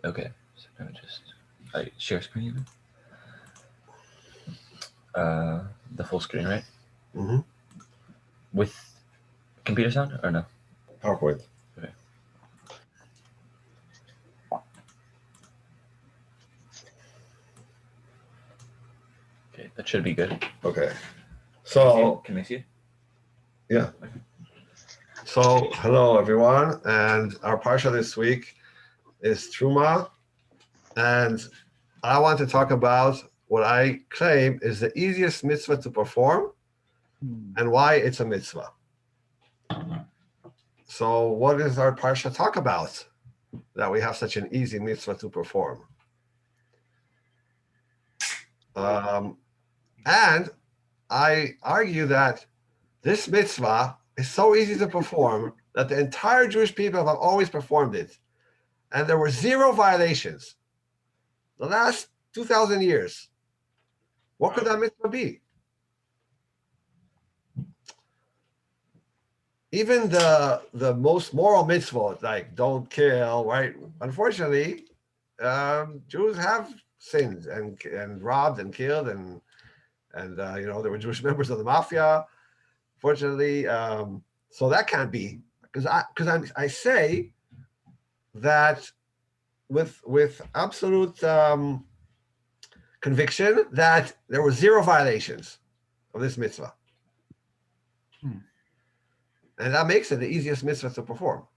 Okay, so now just share screen. The full screen, right? Mm-hmm. With computer sound or no? PowerPoint. Okay. Okay, that should be good. Okay. So can I see it? Yeah. So hello everyone, and our Parshat this week is Terumah, and I want to talk about what I claim is the easiest mitzvah to perform and why it's a mitzvah. So what does our Parsha talk about that we have such an easy mitzvah to perform? And I argue that this mitzvah is so easy to perform that the entire Jewish people have always performed it. And there were zero violations. The last 2,000 years. What could that mitzvah be? Even the most moral mitzvot, like don't kill, right? Unfortunately, Jews have sinned and robbed and killed, and there were Jewish members of the mafia. Fortunately, so that can't be, because I say that with absolute conviction that there were zero violations of this mitzvah. And that makes it the easiest mitzvah to perform.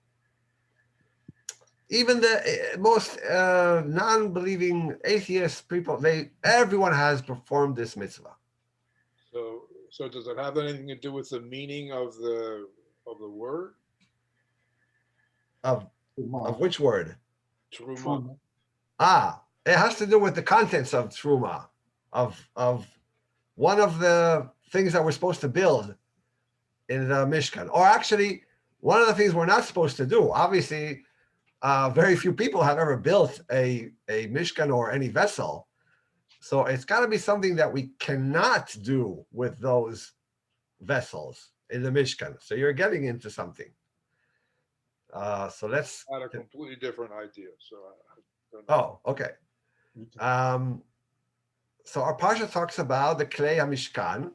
Even the most non-believing atheist people, everyone has performed this mitzvah. So does it have anything to do with the meaning of the word? Of which word? Terumah. It has to do with the contents of Terumah, of one of the things that we're supposed to build in the Amishkan, or actually one of the things we're not supposed to do. Obviously, very few people have ever built a Mishkan or any vessel, so it's got to be something that we cannot do with those vessels in the Mishkan. So you're getting into something. So let's. I had a completely different idea. So I don't know. Oh, okay. So our Parsha talks about the Klei Amishkan.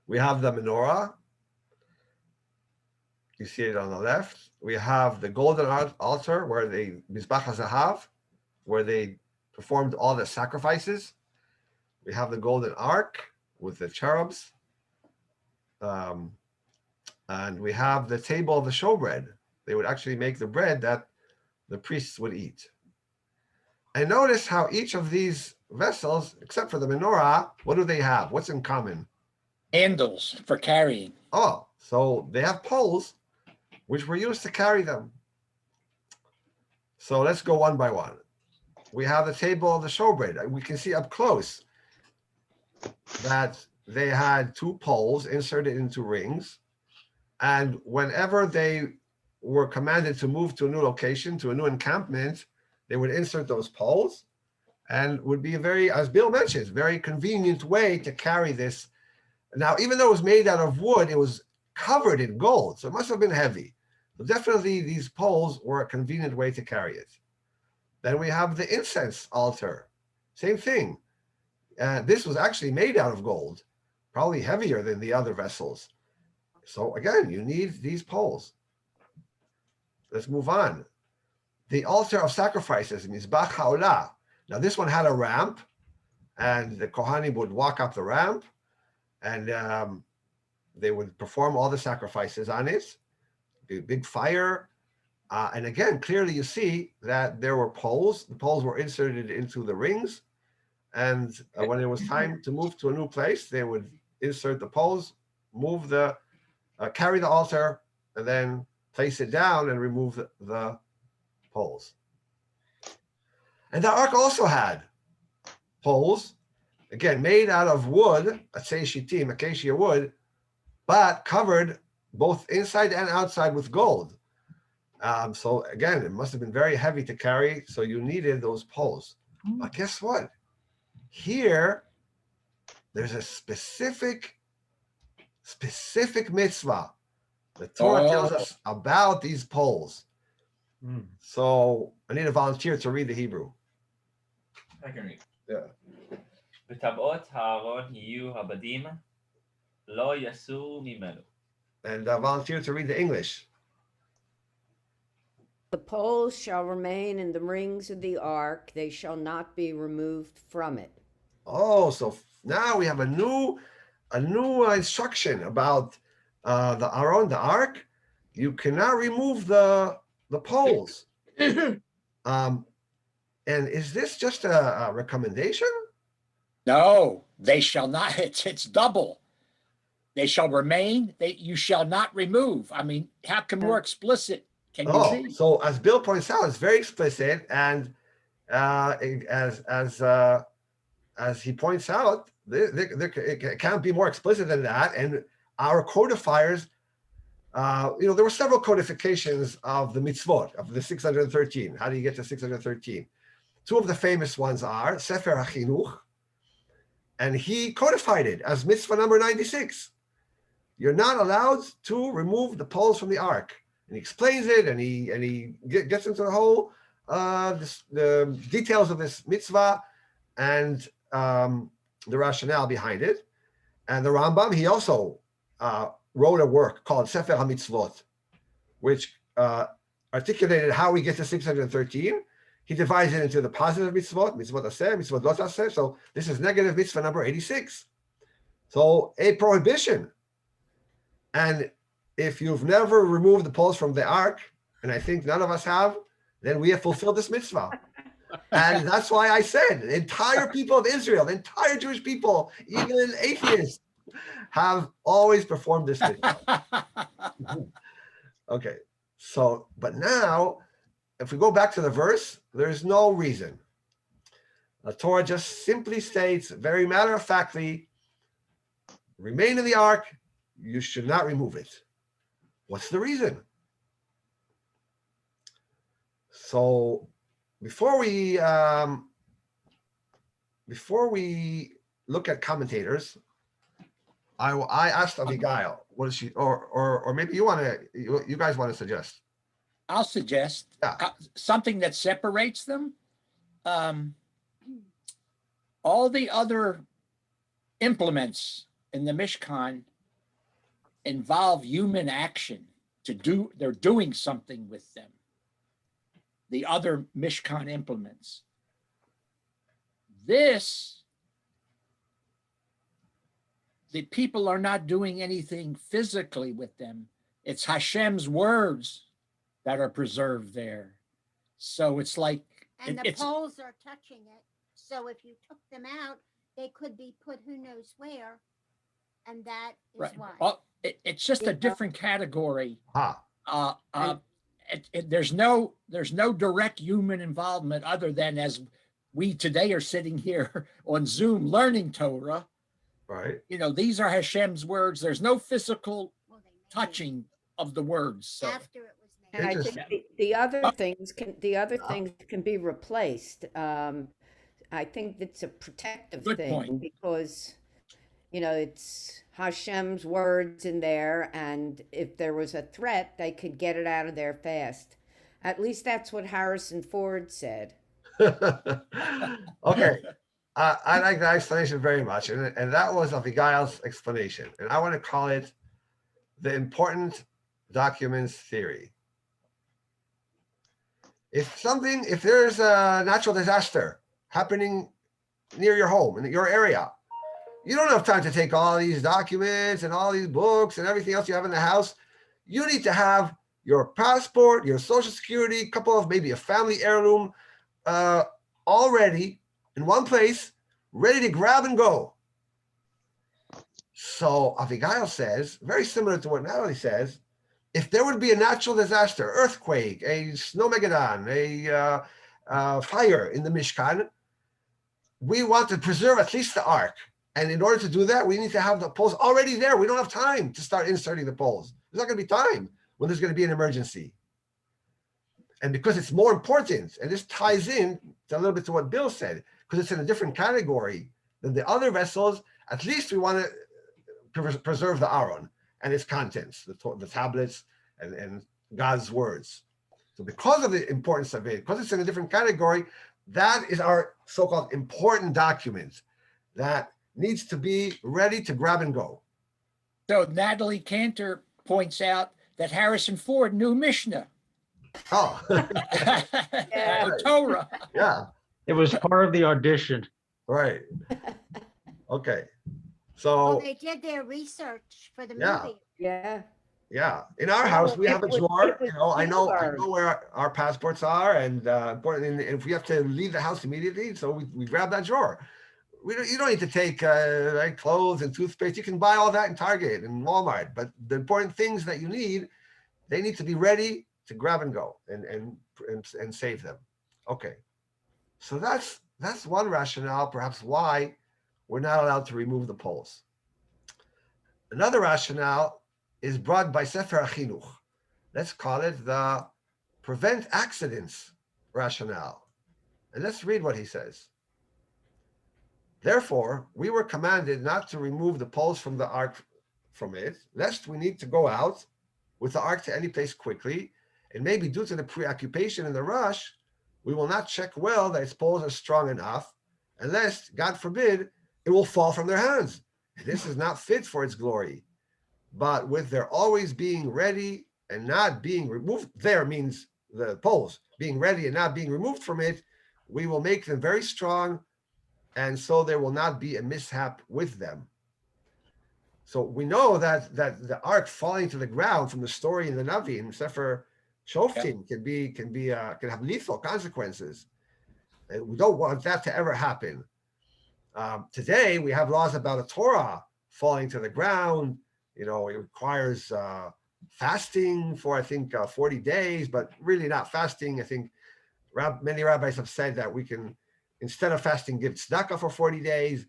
We have the menorah. You see it on the left. We have the golden altar where the Mizbach HaZahav, where they performed all the sacrifices. We have the golden ark with the cherubs. And we have the table of the showbread. They would actually make the bread that the priests would eat. And notice how each of these vessels, except for the menorah, what do they have? What's in common? Handles for carrying. Oh, so they have poles, which were used to carry them. So let's go one by one. We have the table of the showbread. We can see up close that they had two poles inserted into rings. And whenever they were commanded to move to a new location, to a new encampment, they would insert those poles, and would be a very, as Bill mentioned, very convenient way to carry this. Now, even though it was made out of wood, it was covered in gold, so it must have been heavy. So definitely these poles were a convenient way to carry it. Then we have the incense altar. Same thing. This was actually made out of gold, probably heavier than the other vessels. So again, you need these poles. Let's move on. The altar of sacrifices, Mizbach HaOlah. Now this one had a ramp, and the Kohanim would walk up the ramp, and they would perform all the sacrifices on it. Big fire. And again, clearly you see that there were poles. The poles were inserted into the rings. And when it was time to move to a new place, they would insert the poles, carry the altar, and then place it down and remove the poles. And the ark also had poles, again, made out of wood, atzei shittim, acacia wood, but covered both inside and outside with gold. So again, it must have been very heavy to carry, so you needed those poles. But guess what? Here, there's a specific mitzvah. The Torah tells us about these poles. So I need a volunteer to read the Hebrew. I can read. Yeah. וטבעות הארון יהיו הבדים, לא יסור ממנו. And a volunteer to read the English. The poles shall remain in the rings of the ark, they shall not be removed from it. Oh, so now we have a new instruction about the Aron, the ark. You cannot remove the poles. And is this just a recommendation? No, they shall not. It's double. They shall remain. You shall not remove. I mean, how can more explicit can you Oh, be? so as Bill points out, it's very explicit, and as he points out, it can't be more explicit than that. And our codifiers, there were several codifications of the mitzvot, of the 613. How do you get to 613? Two of the famous ones are Sefer HaChinuch, and he codified it as mitzvah number 96. You're not allowed to remove the poles from the ark. And he explains it, and he gets into the whole the details of this mitzvah and the rationale behind it. And the Rambam, he also wrote a work called Sefer HaMitzvot, which articulated how we get to 613. He divides it into the positive mitzvot, mitzvot aseh, mitzvot lo taseh. So this is negative mitzvah number 86. So a prohibition. And if you've never removed the poles from the ark, and I think none of us have, then we have fulfilled this mitzvah. And that's why I said the entire people of Israel, the entire Jewish people, even atheists, have always performed this mitzvah. Okay, so, but now, if we go back to the verse, there's no reason. The Torah just simply states, very matter-of-factly, remain in the ark, you should not remove it. What's the reason? So before we look at commentators, I asked Abigail, what is she, or maybe you guys want to suggest? I'll suggest something that separates them. All the other implements in the Mishkan involve human action they're doing something with them. The other Mishkan implements. The people are not doing anything physically with them. It's Hashem's words that are preserved there. So it's like and the poles are touching it. So if you took them out, they could be put who knows where, and that is right. why. Well, it's just a different category. There's no direct human involvement other than as we today are sitting here on Zoom learning Torah. Right. These are Hashem's words. There's no physical touching of the words. So. After it was made. And I think the other things can be replaced. I think it's a protective thing because it's Hashem's words in there, and if there was a threat, they could get it out of there fast. At least that's what Harrison Ford said. Okay. I like that explanation very much. And that was Abigail's explanation. And I want to call it the important documents theory. If there's a natural disaster happening near your home, in your area, you don't have time to take all these documents and all these books and everything else you have in the house. You need to have your passport, your social security, maybe a family heirloom, all ready in one place, ready to grab and go. So Abigail says, very similar to what Natalie says, if there would be a natural disaster, earthquake, a snowmageddon, a fire in the Mishkan, we want to preserve at least the ark. And in order to do that, we need to have the poles already there. We don't have time to start inserting the poles. There's not going to be time when there's going to be an emergency. And because it's more important, and this ties in a little bit to what Bill said, because it's in a different category than the other vessels, at least we want to preserve the Aron and its contents, the tablets and God's words. So because of the importance of it, because it's in a different category, that is our so-called important document that needs to be ready to grab and go. So Natalie Cantor points out that Harrison Ford knew Mishnah. Oh, Torah. yeah, It was part of the audition. right. Okay. Well, So, they did their research for the Yeah. movie. Yeah. yeah, in our No, house, we it have a was- drawer. it was You know, I know Spielberg. where our passports are, and important. And if we have to leave the house immediately, so we grab that drawer. You don't need to take like clothes and toothpaste. You can buy all that in Target and Walmart. But the important things that you need, they need to be ready to grab and go and save them. Okay, so that's one rationale, perhaps why we're not allowed to remove the poles. Another rationale is brought by Sefer HaChinuch. Let's call it the prevent accidents rationale. And let's read what he says. Therefore, we were commanded not to remove the poles from the ark from it, lest we need to go out with the ark to any place quickly, and maybe due to the preoccupation and the rush, we will not check well that its poles are strong enough, unless, God forbid, it will fall from their hands. And this is not fit for its glory. But with their always being ready and not being removed, there means the poles, being ready and not being removed from it, we will make them very strong, and so there will not be a mishap with them. So we know that the ark falling to the ground from the story in the Navi, Sefer Shoftim, can have lethal consequences. And we don't want that to ever happen. Today we have laws about a Torah falling to the ground. You know, it requires fasting for, I think, 40 days, but really not fasting. I think many rabbis have said that we can, instead of fasting, give tzedakah for 40 days.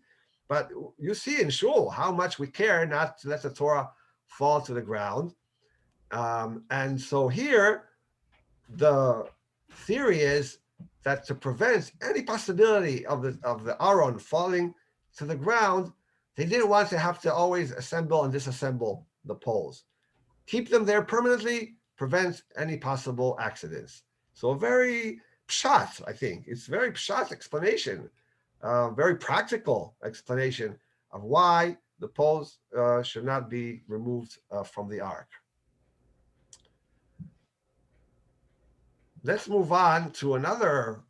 But you see in shul how much we care not to let the Torah fall to the ground. And so here, the theory is that to prevent any possibility of the Aron falling to the ground, they didn't want to have to always assemble and disassemble the poles. Keep them there permanently, prevent any possible accidents. So a very pshat, I think. It's very pshat explanation, very practical explanation of why the poles should not be removed from the ark. Let's move on to another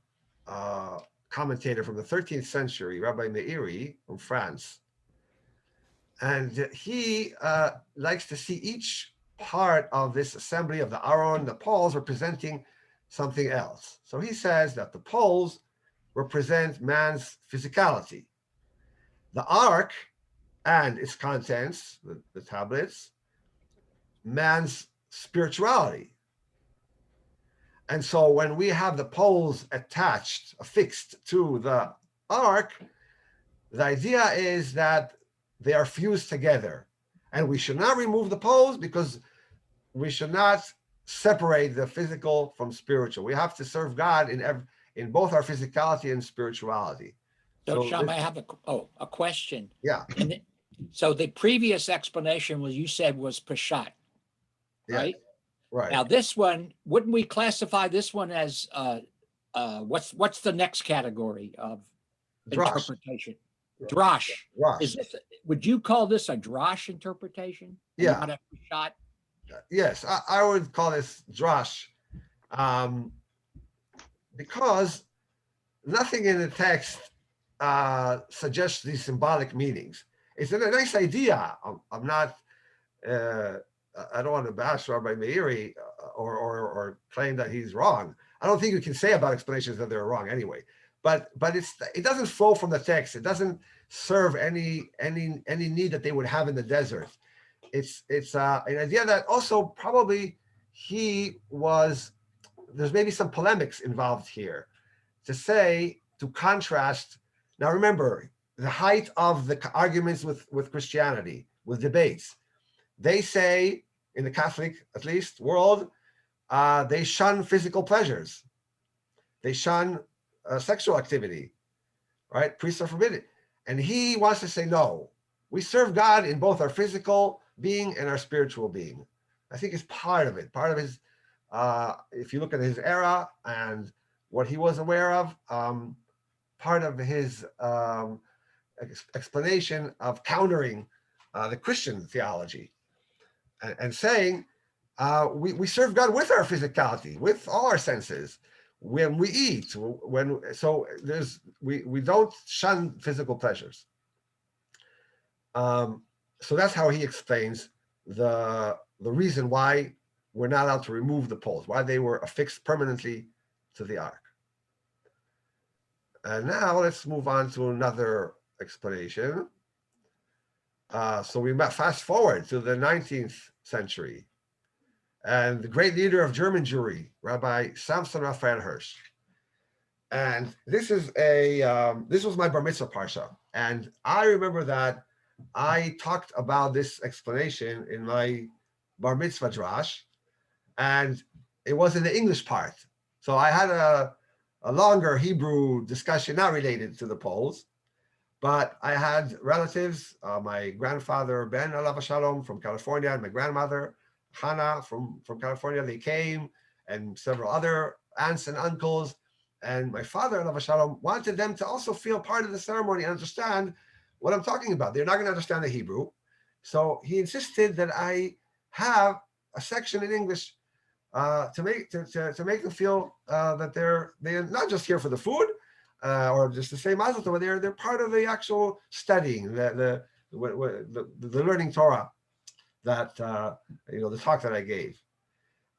commentator from the 13th century, Rabbi Meiri from France. And he likes to see each part of this assembly of the Aron, the poles, representing something else. So he says that the poles represent man's physicality. The ark and its contents, the tablets, man's spirituality. And so when we have the poles affixed to the ark, the idea is that they are fused together. And we should not remove the poles because we should not separate the physical from spiritual. We have to serve God in both our physicality and spirituality. So Shamai, I have a question. Yeah. So the previous explanation you said was Parshat, right? Right. Now this one, wouldn't we classify this one as what's the next category of interpretation? Drash. Is this? Would you call this a drash interpretation? Yeah. Not a Parshat? Yes, I would call this drash, because nothing in the text suggests these symbolic meanings. It's a nice idea. I'm not. I don't want to bash Rabbi Meiri or claim that he's wrong. I don't think you can say about explanations that they're wrong anyway. But it doesn't flow from the text. It doesn't serve any need that they would have in the desert. It's an idea that also probably there's maybe some polemics involved here to contrast. Now remember, the height of the arguments with Christianity, with debates, they say in the Catholic, at least, world, they shun physical pleasures. They shun sexual activity, right? Priests are forbidden. And he wants to say, no, we serve God in both our physical being and our spiritual being. I think it's part of it, part of his if you look at his era and what he was aware of, part of his explanation of countering the Christian theology and saying, we serve God with our physicality, with all our senses. When we eat, we don't shun physical pleasures. So that's how he explains the reason why we're not allowed to remove the poles, why they were affixed permanently to the ark. And now let's move on to another explanation. So we fast forward to the 19th century, and the great leader of German Jewry, Rabbi Samson Raphael Hirsch. And this was my bar mitzvah parsha, and I remember that I talked about this explanation in my bar mitzvah drash, and it was in the English part. So I had a longer Hebrew discussion, not related to the poles, but I had relatives, my grandfather Ben Alav Shalom from California, and my grandmother Hannah from California. They came, and several other aunts and uncles. And my father Alav Shalom wanted them to also feel part of the ceremony and understand what I'm talking about. They're not going to understand the Hebrew, so he insisted that I have a section in English to make them feel that they're not just here for the food or just to say Mazel Tov, but they're part of the actual studying, the learning Torah, that the talk that I gave.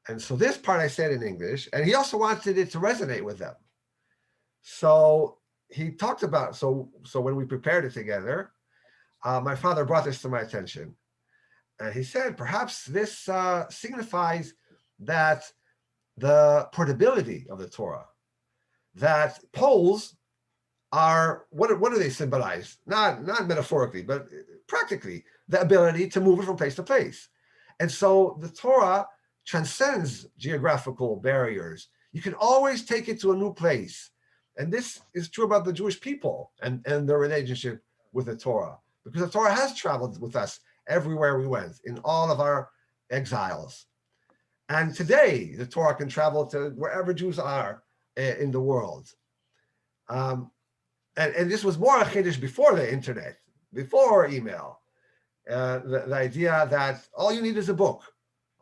And so this part I said in English, and he also wanted it to resonate with them. So he talked about, so when we prepared it together, my father brought this to my attention, and he said, perhaps this signifies that the portability of the Torah, that poles are, what do they symbolize? Not metaphorically, but practically, the ability to move it from place to place. And so the Torah transcends geographical barriers. You can always take it to a new place. And this is true about the Jewish people and their relationship with the Torah, because the Torah has traveled with us everywhere we went, in all of our exiles. And today, the Torah can travel to wherever Jews are in the world. And this was more a chiddush before the internet, before email. The idea that all you need is a book.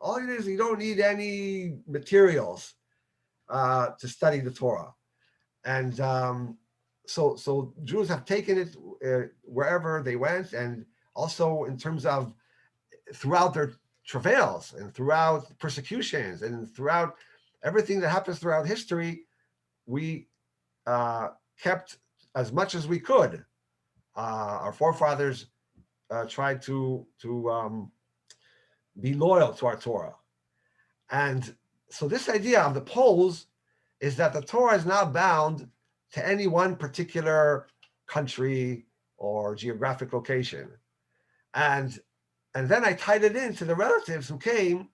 All you need is, you don't need any materials to study the Torah. And so Jews have taken it wherever they went, and also in terms of throughout their travails and throughout persecutions and throughout everything that happens throughout history, we kept as much as we could. Our forefathers tried to be loyal to our Torah. And so this idea of the poles is that the Torah is not bound to any one particular country or geographic location. And then I tied it into the relatives who came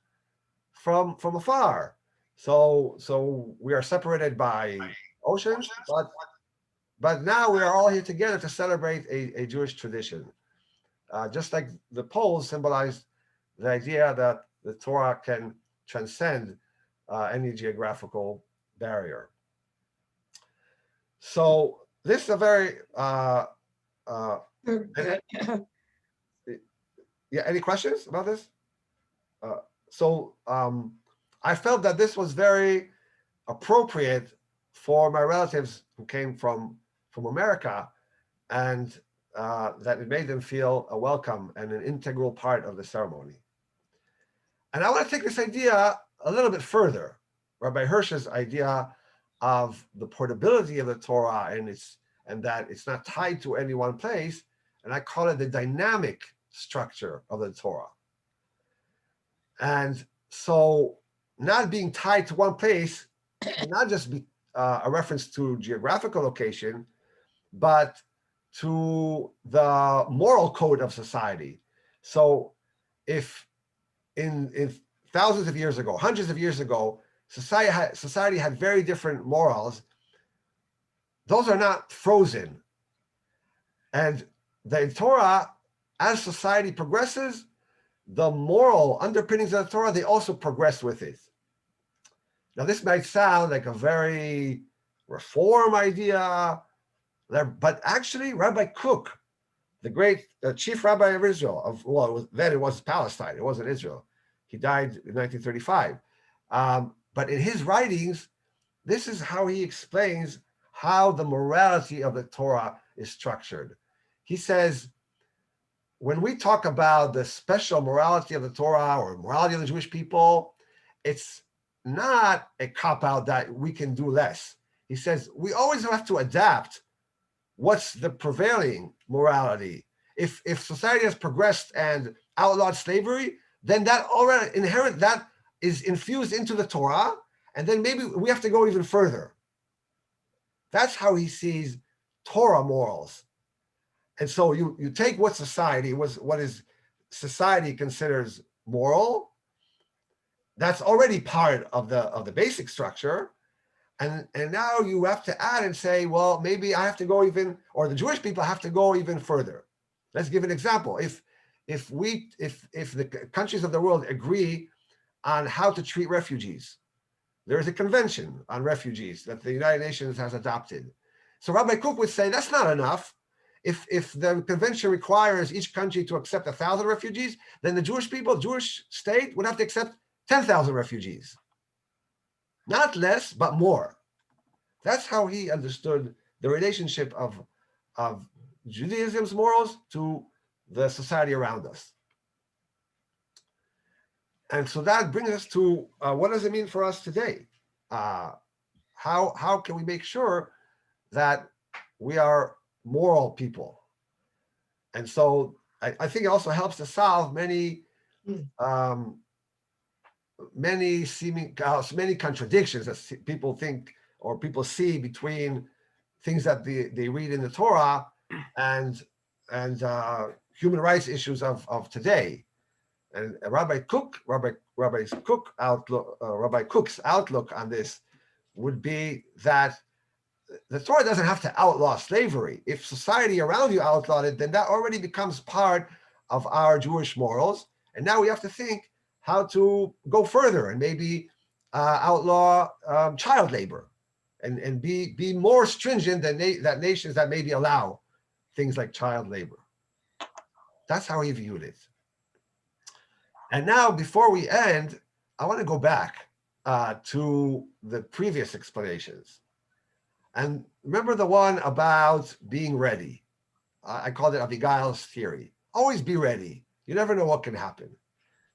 from afar. So we are separated by oceans, but now we are all here together to celebrate a Jewish tradition. Just like the poles symbolize the idea that the Torah can transcend any geographical barrier. So this is a very yeah, any questions about this? I felt that this was very appropriate for my relatives who came from America, and that it made them feel a welcome and an integral part of the ceremony. And I want to take this idea a little bit further, Rabbi Hirsch's idea of the portability of the Torah and that it's not tied to any one place, and I call it the dynamic structure of the Torah. And so not being tied to one place can not just be a reference to geographical location, but to the moral code of society. So if in thousands of years ago, hundreds of years ago, society had very different morals, those are not frozen. And the Torah, as society progresses, the moral underpinnings of the Torah, they also progress with it. Now, this might sound like a very reform idea, but actually, Rabbi Kook, the great chief rabbi of Israel, then it was Palestine, it wasn't Israel. He died in 1935. But in his writings, this is how he explains how the morality of the Torah is structured. He says, when we talk about the special morality of the Torah or morality of the Jewish people, it's not a cop-out that we can do less. He says, we always have to adapt what's the prevailing morality. If society has progressed and outlawed slavery, then that already inherent, that is infused into the Torah, and then maybe we have to go even further. That's how he sees Torah morals. And so you take what society considers moral, that's already part of the basic structure. And now you have to add and say, well, maybe I have to go even, or the Jewish people have to go even further. Let's give an example. If the countries of the world agree on how to treat refugees, there is a convention on refugees that the United Nations has adopted. So Rabbi Kook would say that's not enough. If the convention requires each country to accept 1,000 refugees, then the Jewish state would have to accept 10,000 refugees. Not less, but more. That's how he understood the relationship of Judaism's morals to the society around us. And so that brings us to what does it mean for us today? How can we make sure that we are moral people? And so I think it also helps to solve many contradictions that people think or people see between things that they read in the Torah and human rights issues of today. And Rabbi Kook's outlook on this would be that the Torah doesn't have to outlaw slavery. If society around you outlawed it, then that already becomes part of our Jewish morals. And now we have to think how to go further and maybe outlaw child labor and be more stringent than nations that maybe allow things like child labor. That's how he viewed it. And now, before we end, I want to go back to the previous explanations. And remember the one about being ready. I called it Abigail's theory. Always be ready. You never know what can happen.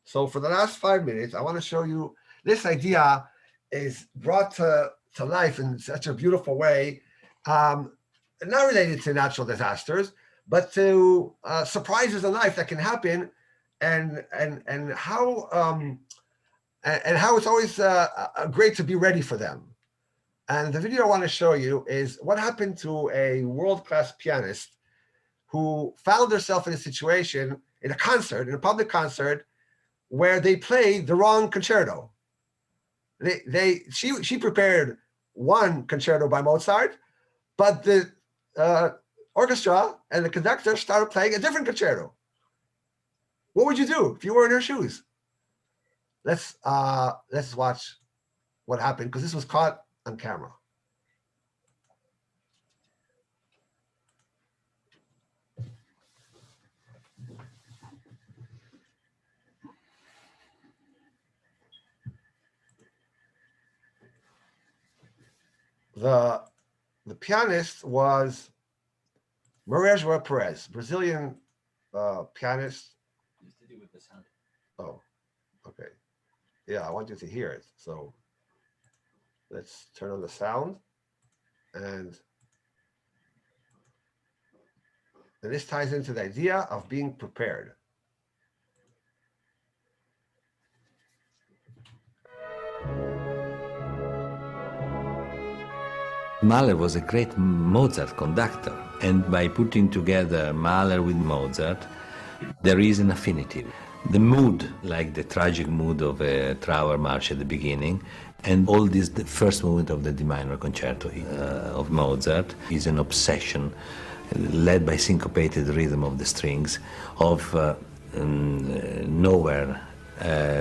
So for the last 5 minutes, I want to show you this idea is brought to life in such a beautiful way, not related to natural disasters, but to surprises in life that can happen, and how it's always great to be ready for them. And the video I want to show you is what happened to a world-class pianist who found herself in a situation in a public concert, where they played the wrong concerto. She prepared one concerto by Mozart, but the orchestra and the conductor started playing a different concerto. What would you do if you were in her shoes? Let's watch what happened, because this was caught on camera. The pianist was Maria Perez, Brazilian pianist. Oh, okay. Yeah, I want you to hear it. So let's turn on the sound. And this ties into the idea of being prepared. Mahler was a great Mozart conductor, and by putting together Mahler with Mozart, there is an affinity. The mood, like the tragic mood of a Trauer March at the beginning, and all this, the first movement of the D minor concerto of Mozart, is an obsession led by syncopated rhythm of the strings, of nowhere,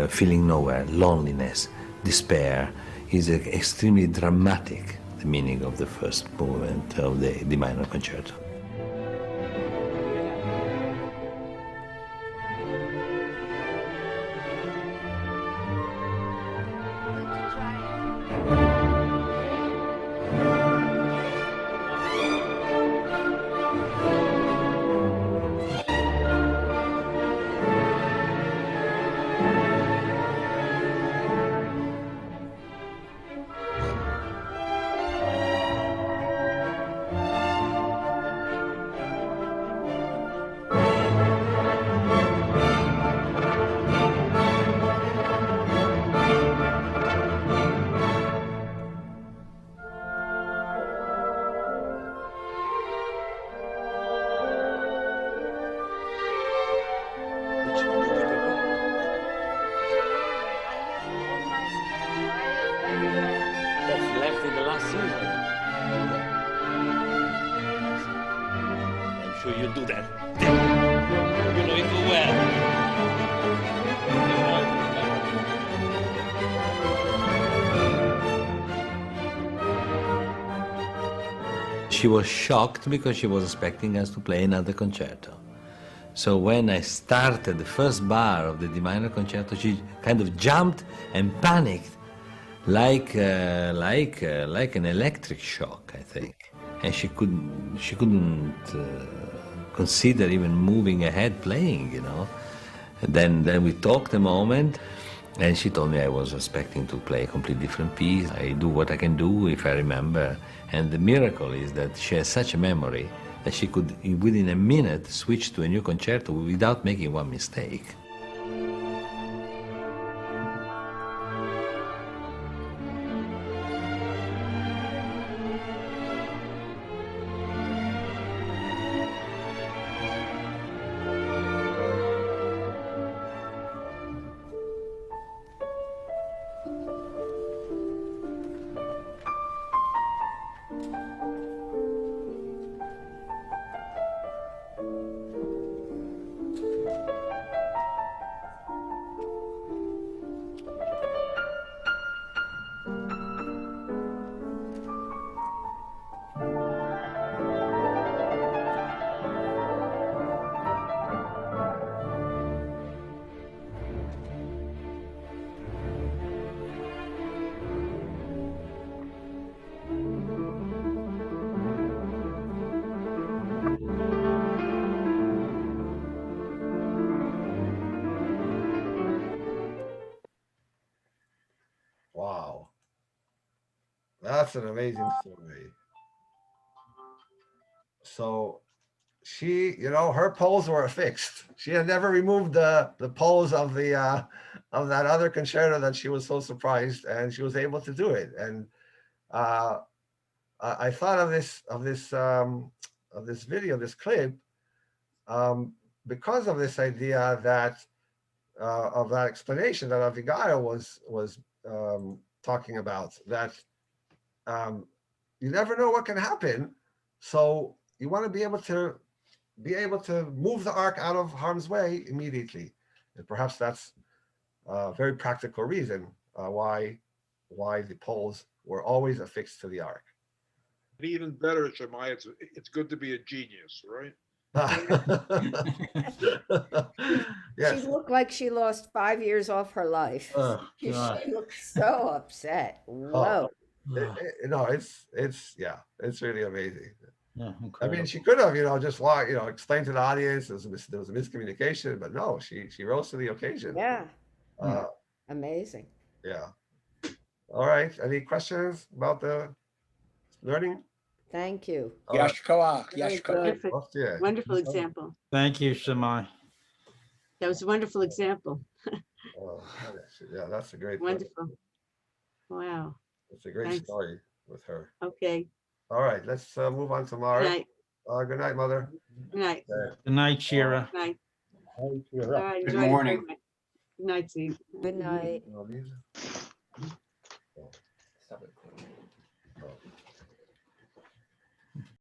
feeling nowhere, loneliness, despair, is extremely dramatic, the meaning of the first movement of the D minor concerto. That's left in the last season. I'm sure you'll do that. You know it too well. She was shocked because she was expecting us to play another concerto. So when I started the first bar of the D minor concerto, she kind of jumped and panicked, like an electric shock, I think. And she couldn't consider even moving ahead playing, you know. And then we talked a moment, and she told me I was expecting to play a completely different piece. I do what I can do if I remember. And the miracle is that she has such a memory that she could, within a minute, switch to a new concerto without making one mistake. Wow. That's an amazing story. So she, her poles were fixed. She had never removed the poles of the of that other concerto that she was so surprised, and she was able to do it. And I thought of this video, this clip, because of this idea that of that explanation that Avigail was talking about, that you never know what can happen, so you want to be able to move the ark out of harm's way immediately, and perhaps that's a very practical reason why the poles were always affixed to the ark. And even better, Shamai, it's good to be a genius, right? Yes. She looked like she lost 5 years off her life. Oh, She God. looked so upset. Whoa. No, it's really amazing. Yeah, I incredible. mean, she could have, just explained to the audience there was a miscommunication, but no, she rose to the occasion. Yeah. Uh, Amazing. yeah. All right. Any questions about the learning? Thank you. All right. Yash Koach, Very Yash Koach. good. Oh, yeah. Wonderful example. Thank you, Shamai. That was a wonderful example. Oh, yeah, that's a great. Wonderful. Wow. It's a great Thanks. story with her. Okay. All right, let's move on to Good Mara. night. Good night, Mother. Good night. Good night, Shira. Good night. All right, Good enjoy it. morning. Good night, Steve. Good night. You know, these-